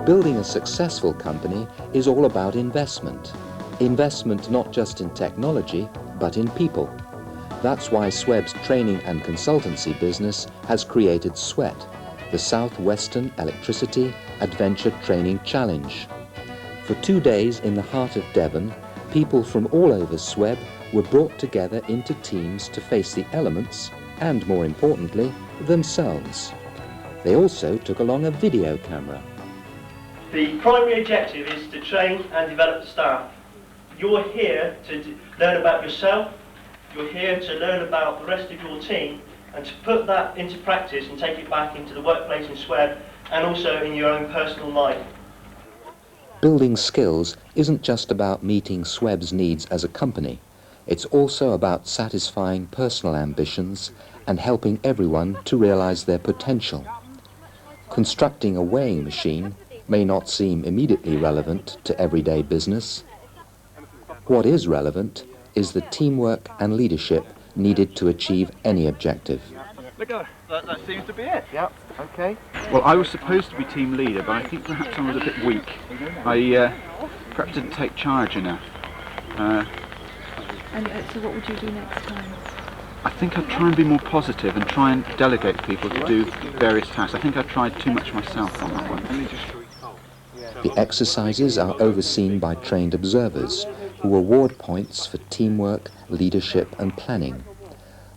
Building a successful company is all about investment. Investment not just in technology, but in people. That's why SWEB's training and consultancy business has created SWET, the Southwestern Electricity Adventure Training Challenge. For 2 days in the heart of Devon, people from all over SWEB were brought together into teams to face the elements and, more importantly, themselves. They also took along a video camera. The primary objective is to train and develop the staff. You're here to learn about yourself, you're here to learn about the rest of your team and to put that into practice and take it back into the workplace in SWEB and also in your own personal life. Building skills isn't just about meeting SWEB's needs as a company. It's also about satisfying personal ambitions and helping everyone to realize their potential. Constructing a weighing machine may not seem immediately relevant to everyday business. What is relevant is the teamwork and leadership needed to achieve any objective. Look, that seems to be it. Yep, okay. Well, I was supposed to be team leader, but I think perhaps I was a bit weak. I perhaps didn't take charge enough. And so what would you do next time? I think I'd try and be more positive and try and delegate people to do various tasks. I think I tried too much myself on that one. The exercises are overseen by trained observers who award points for teamwork, leadership and planning.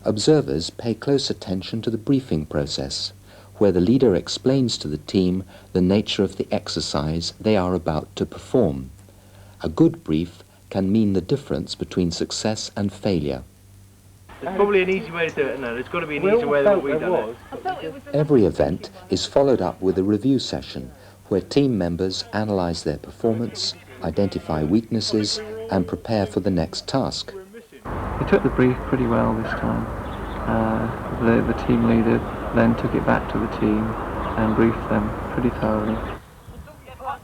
Observers pay close attention to the briefing process, where the leader explains to the team the nature of the exercise they are about to perform. A good brief can mean the difference between success and failure. There's probably an easy way to do it now. There's got to be an easier way than what we've done it. Every event is followed up with a review session where team members analyse their performance, identify weaknesses and prepare for the next task. We took the brief pretty well this time. The team leader then took it back to the team and briefed them pretty thoroughly.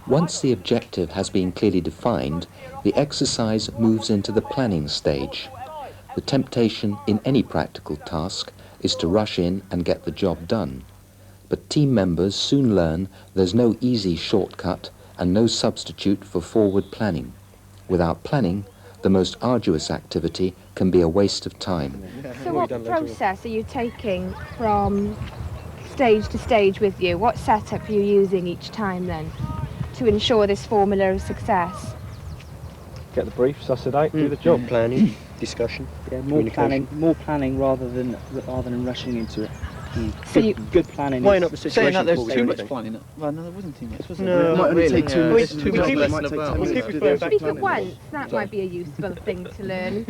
Once the objective has been clearly defined, the exercise moves into the planning stage. The temptation in any practical task is to rush in and get the job done. But team members soon learn there's no easy shortcut and no substitute for forward planning. Without planning, the most arduous activity can be a waste of time. So what process are you taking from stage to stage with you? What setup are you using each time then to ensure this formula of success? Get the brief, suss it out, do the job. Planning, discussion, yeah, more planning rather than rushing into it. So good planning. Weighing up the situation. Saying that there's too much planning. Well, no, there wasn't too much, was there? No, it might only take 2 minutes. Too much lesson about. Speak at once, that might be a useful thing to learn.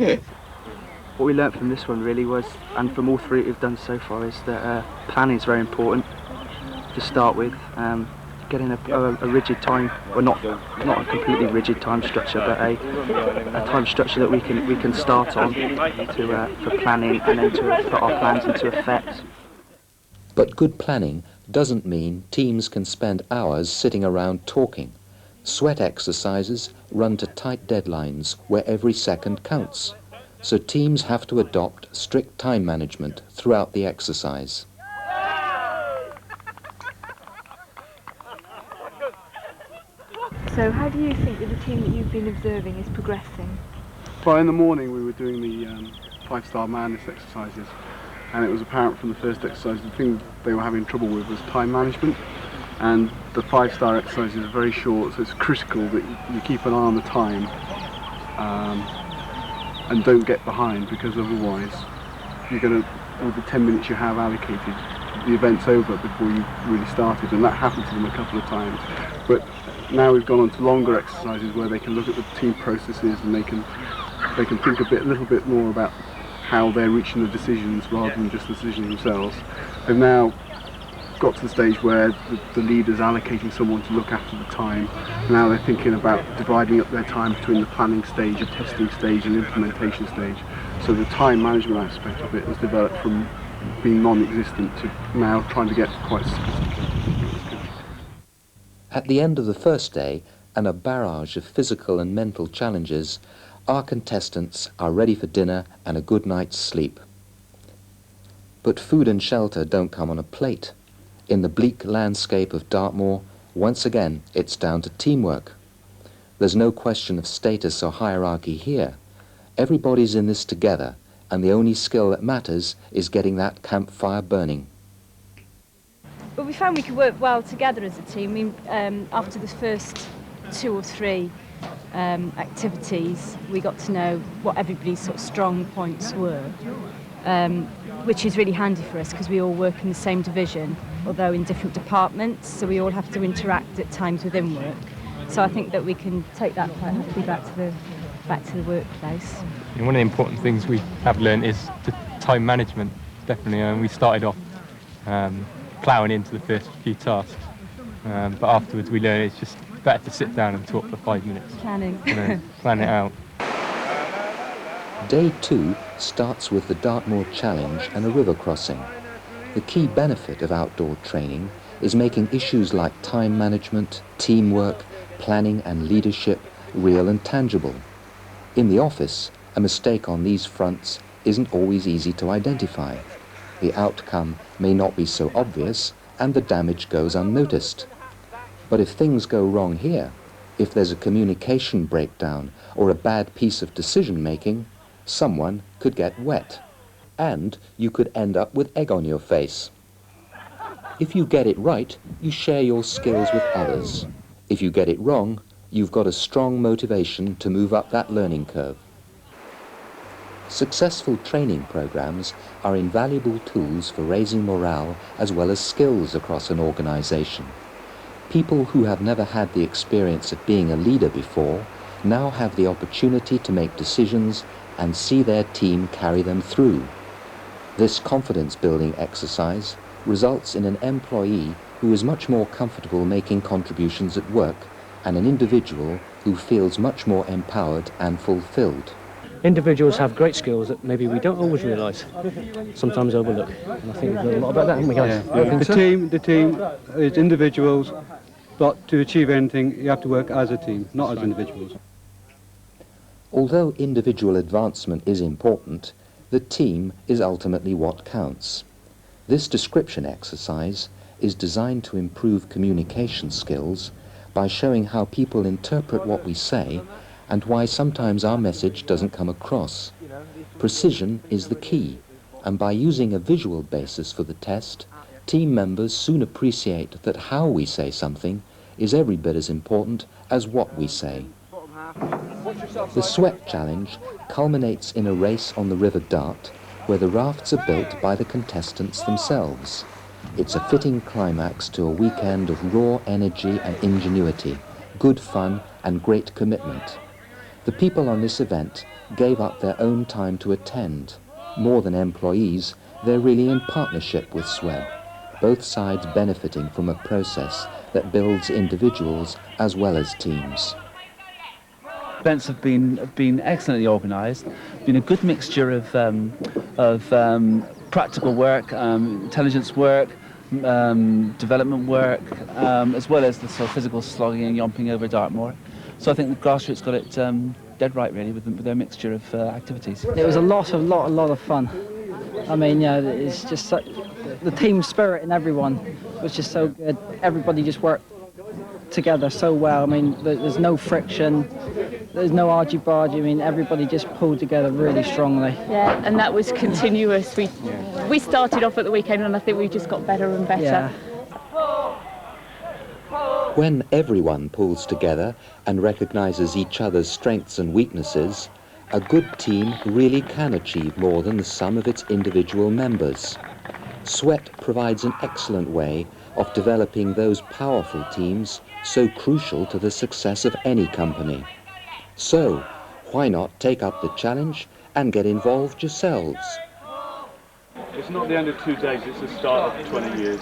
What we learnt from this one really was, and from all three we've done so far, is that planning is very important to start with. Getting a rigid time, or not a completely rigid time structure, but a time structure that we can start on for planning and then to put our plans into effect. But good planning doesn't mean teams can spend hours sitting around talking. SWET exercises run to tight deadlines where every second counts. So teams have to adopt strict time management throughout the exercise. So how do you think that the team that you've been observing is progressing? Well, in the morning we were doing the 5-star madness exercises, and it was apparent from the first exercise the thing they were having trouble with was time management, and the 5-star exercises are very short, so it's critical that you keep an eye on the time and don't get behind, because otherwise you're going to, with the 10 minutes you have allocated, the event's over before you really started, and that happened to them a couple of times. But now we've gone on to longer exercises where they can look at the team processes and they can think a little bit more about how they're reaching the decisions rather than just the decisions themselves. They've now got to the stage where the leader's allocating someone to look after the time. Now they're thinking about dividing up their time between the planning stage, the testing stage and implementation stage. So the time management aspect of it has developed from being non-existent to now trying to get quite sophisticated. At the end of the first day, and a barrage of physical and mental challenges, our contestants are ready for dinner and a good night's sleep. But food and shelter don't come on a plate. In the bleak landscape of Dartmoor, Once again, it's down to teamwork. There's no question of status or hierarchy here. Everybody's in this together, and the only skill that matters is getting that campfire burning. But we found we could work well together as a team. After the first 2 or 3 activities, we got to know what everybody's sort of strong points were, which is really handy for us because we all work in the same division, although in different departments, so we all have to interact at times within work. So I think that we can take that quite happily back to the workplace. One of the important things we have learned is the time management, definitely. And we started off ploughing into the first few tasks, but afterwards we learned it's just better to sit down and talk for 5 minutes. Planning. And then plan it out. Day 2 starts with the Dartmoor Challenge and a river crossing. The key benefit of outdoor training is making issues like time management, teamwork, planning and leadership real and tangible. In the office, a mistake on these fronts isn't always easy to identify. The outcome may not be so obvious and the damage goes unnoticed. But if things go wrong here, if there's a communication breakdown or a bad piece of decision making, someone could get wet. And you could end up with egg on your face. If you get it right, you share your skills with others. If you get it wrong, you've got a strong motivation to move up that learning curve. Successful training programs are invaluable tools for raising morale as well as skills across an organization. People who have never had the experience of being a leader before now have the opportunity to make decisions and see their team carry them through. This confidence-building exercise results in an employee who is much more comfortable making contributions at work and an individual who feels much more empowered and fulfilled. Individuals have great skills that maybe we don't always realise, sometimes overlook. And I think we've learned a lot about that, haven't we, guys? Yeah. The team is individuals, but to achieve anything, you have to work as a team, not as individuals. Although individual advancement is important, the team is ultimately what counts. This description exercise is designed to improve communication skills by showing how people interpret what we say and why sometimes our message doesn't come across. Precision is the key, and by using a visual basis for the test, team members soon appreciate that how we say something is every bit as important as what we say. The SWEB challenge culminates in a race on the River Dart, where the rafts are built by the contestants themselves. It's a fitting climax to a weekend of raw energy and ingenuity, good fun and great commitment. The people on this event gave up their own time to attend. More than employees, they're really in partnership with SWEB, both sides benefiting from a process that builds individuals as well as teams. Events have been excellently organised. Been a good mixture of practical work, intelligence work, development work, as well as the sort of physical slogging and yomping over Dartmoor. So I think the grassroots got it dead right, really, with their mixture of activities. It was a lot of fun. I mean, yeah, it's just the team spirit in everyone was just so good. Everybody just worked together so well. I mean, there's no friction, there's no argy-bargy. I mean, everybody just pulled together really strongly. Yeah, and that was continuous. We started off at the weekend, and I think we just got better and better. Yeah. When everyone pulls together and recognises each other's strengths and weaknesses, a good team really can achieve more than the sum of its individual members. SWEB provides an excellent way of developing those powerful teams so crucial to the success of any company. So, why not take up the challenge and get involved yourselves? It's not the end of 2 days, it's the start of 20 years.